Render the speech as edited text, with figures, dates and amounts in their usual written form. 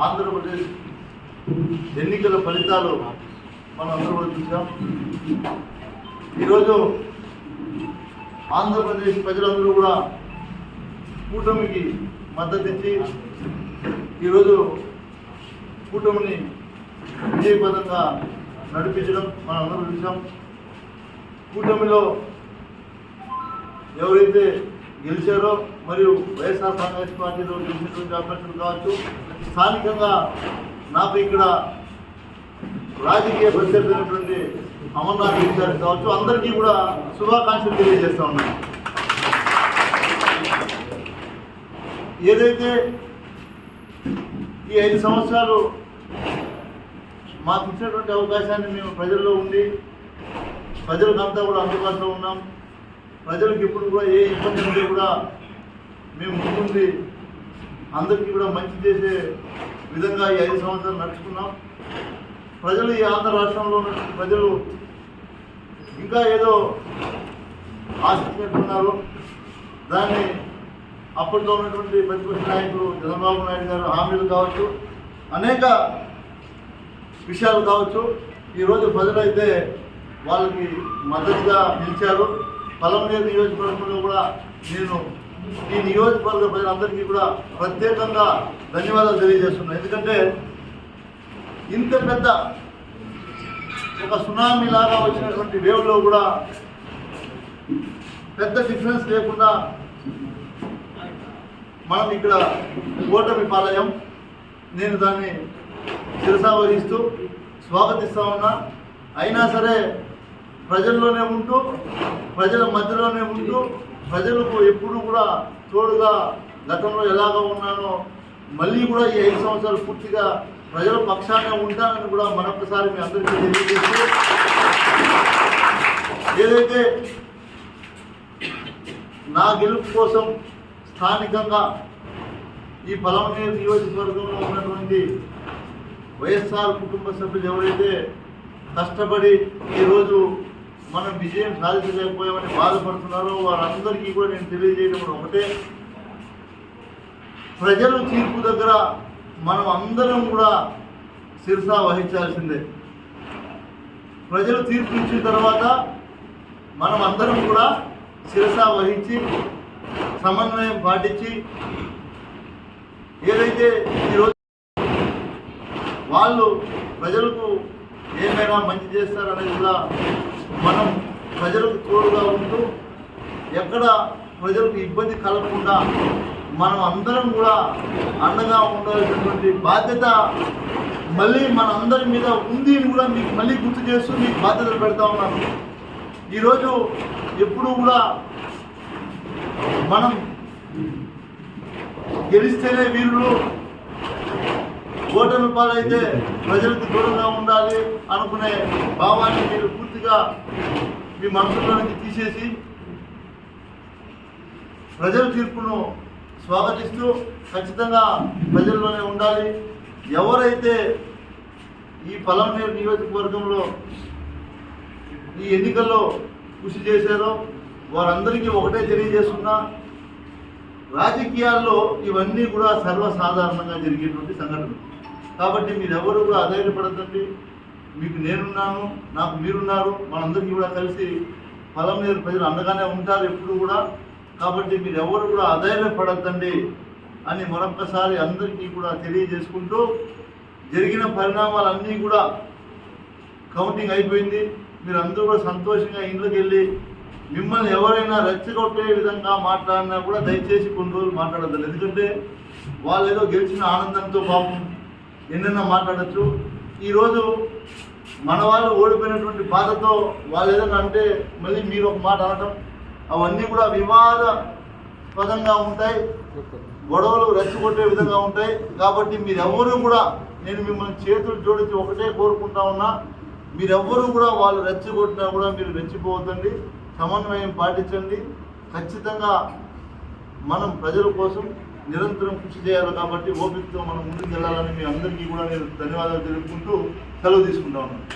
ఆంధ్రప్రదేశ్ ఎన్నికల ఫలితాలు మనం అందరూ కూడా చూసాం. ఈరోజు ఆంధ్రప్రదేశ్ ప్రజలందరూ కూడా కూటమికి మద్దతు ఇచ్చి ఈరోజు కూటమిని విజయపదంగా నడిపించడం మనం అందరూ చూసాం. కూటమిలో ఎవరైతే గెలిచారో మరియు వైఎస్ఆర్ కాంగ్రెస్ పార్టీలో గెలిచినటువంటి అభ్యర్థులు కావచ్చు, స్థానికంగా నాకు ఇక్కడ రాజకీయ ప్రత్యర్థి అమర్నాథ్ రెడ్డి గారు కావచ్చు, అందరికీ కూడా శుభాకాంక్షలు తెలియజేస్తా ఉన్నాను. ఏదైతే ఈ 5 సంవత్సరాలు మాకు ఇచ్చినటువంటి అవకాశాన్ని మేము ప్రజల్లో ఉండి ప్రజలకంతా కూడా అందుబాటులో ఉన్నాం. ప్రజలకు ఎప్పుడు కూడా ఏ ఇబ్బంది ఉంటే కూడా మేము ముందుండి అందరికీ కూడా మంచి చేసే విధంగా ఈ 5 సంవత్సరాలు నడుచుకున్నాం. ప్రజలు ఈ ఆంధ్ర రాష్ట్రంలో ఉన్నటువంటి ప్రజలు ఇంకా ఏదో ఆశిస్తున్నారు. దాన్ని అప్పట్లో ఉన్నటువంటి ప్రతిపక్ష నాయకులు చంద్రబాబు నాయుడు గారు హామీలు కావచ్చు, అనేక విషయాలు కావచ్చు, ఈరోజు ప్రజలైతే వాళ్ళకి మద్దతుగా నిలిచారు. పలమనేరు నియోజకవర్గంలో కూడా నేను ఈ నియోజకవర్గ ప్రజలందరికీ కూడా ప్రత్యేకంగా ధన్యవాదాలు తెలియజేస్తున్నాను. ఎందుకంటే ఇంత పెద్ద ఒక సునామీ లాగా వచ్చినటువంటి వేవ్లో కూడా పెద్ద డిఫరెన్స్ లేకుండా మనం ఇక్కడ ఓటమి పాలయం. నేను దాన్ని శిరసావహిస్తూ స్వాగతిస్తా ఉన్నా. అయినా సరే ప్రజల్లోనే ఉంటూ ప్రజల మధ్యలోనే ఉంటూ ప్రజలకు ఎప్పుడు కూడా తోడుగా గతంలో ఎలాగో ఉన్నానో మళ్ళీ కూడా ఈ 5 సంవత్సరాలు పూర్తిగా ప్రజల పక్షానే ఉంటానని కూడా మరొకసారి మీ అందరికీ తెలియజేస్తూ, ఏదైతే నా గెలుపు కోసం స్థానికంగా ఈ పలమనేరు నియోజకవర్గంలో ఉన్నటువంటి వైఎస్ఆర్ కుటుంబ సభ్యులు ఎవరైతే కష్టపడి ఈరోజు మనం విజయం సాధించలేకపోయామని బాధపడుతున్నారో వారందరికీ కూడా నేను తెలియజేయడం ఒకటే, ప్రజల తీర్పు దగ్గర మనం అందరం కూడా శిరసా వహించాల్సిందే. ప్రజలు తీర్పు ఇచ్చిన తర్వాత మనం అందరం కూడా శిరసా వహించి సమన్వయం పాటించి ఏదైతే ఈరోజు వాళ్ళు ప్రజలకు ఏమైనా మంచి చేస్తారనేది కూడా మనం ప్రజలకు తోడుగా ఉంటూ ఎక్కడ ప్రజలకు ఇబ్బంది కలగకుండా మనం అందరం కూడా అండగా ఉండాల్సినటువంటి బాధ్యత మళ్ళీ మన అందరి మీద ఉంది అని కూడా మీకు మళ్ళీ గుర్తు చేస్తూ మీకు బాధ్యతలు పెడతా ఉన్నాను. ఈరోజు ఎప్పుడు కూడా మనం గెలిస్తేనే వీరులు, ఓటమి పాలైతే ప్రజలకు దూరంగా ఉండాలి అనుకునే భావాన్ని మీరు పూర్తిగా మీ మనసులో నుంచి తీసేసి ప్రజల తీర్పును స్వాగతిస్తూ ఖచ్చితంగా ప్రజల్లోనే ఉండాలి. ఎవరైతే ఈ పలమనేరు నియోజకవర్గంలో ఈ ఎన్నికల్లో కృషి చేశారో వారందరికీ ఒకటే తెలియజేస్తున్నా, రాజకీయాల్లో ఇవన్నీ కూడా సర్వసాధారణంగా జరిగేటువంటి సంఘటనలు. కాబట్టి మీరెవరు కూడా అధైర్యపడద్దండి. మీకు నేనున్నాను, నాకు మీరున్నారు, మనందరికీ కూడా కలిసి పలమనేరు ప్రజలు అండగానే ఉంటారు ఎప్పుడు కూడా. కాబట్టి మీరెవరు కూడా అధైర్యపడద్దండి అని మరొక్కసారి అందరికీ కూడా తెలియజేసుకుంటూ, జరిగిన పరిణామాలన్నీ కూడా కౌంటింగ్ అయిపోయింది. మీరు అందరూ కూడా సంతోషంగా ఇంట్లోకి వెళ్ళి మిమ్మల్ని ఎవరైనా రెచ్చగొట్టే విధంగా మాట్లాడినా కూడా దయచేసి కొన్ని రోజులు మాట్లాడద్దు. ఎందుకంటే వాళ్ళు ఏదో గెలిచిన ఆనందంతో పాపం ఎన్నైనా మాట్లాడచ్చు. ఈరోజు మన వాళ్ళు ఓడిపోయినటువంటి బాధతో వాళ్ళు ఏదైనా అంటే మళ్ళీ మీరు ఒక మాట అనటం, అవన్నీ కూడా వివాదాస్పదంగా ఉంటాయి, గొడవలు రెచ్చగొట్టే విధంగా ఉంటాయి. కాబట్టి మీరెవ్వరూ కూడా, నేను మిమ్మల్ని చేతులు జోడించి ఒకటే కోరుకుంటా ఉన్నా, మీరెవ్వరూ కూడా వాళ్ళు రెచ్చగొట్టినా కూడా మీరు రెచ్చిపోవద్దండి, సమన్వయం పాటించండి. ఖచ్చితంగా మనం ప్రజల కోసం నిరంతరం కృషి చేయాలి. కాబట్టి ఓపికతో మనం ముందుకు వెళ్ళాలని మీ అందరికీ కూడా నేను ధన్యవాదాలు తెలుపుకుంటూ సెలవు తీసుకుంటా ఉన్నాను.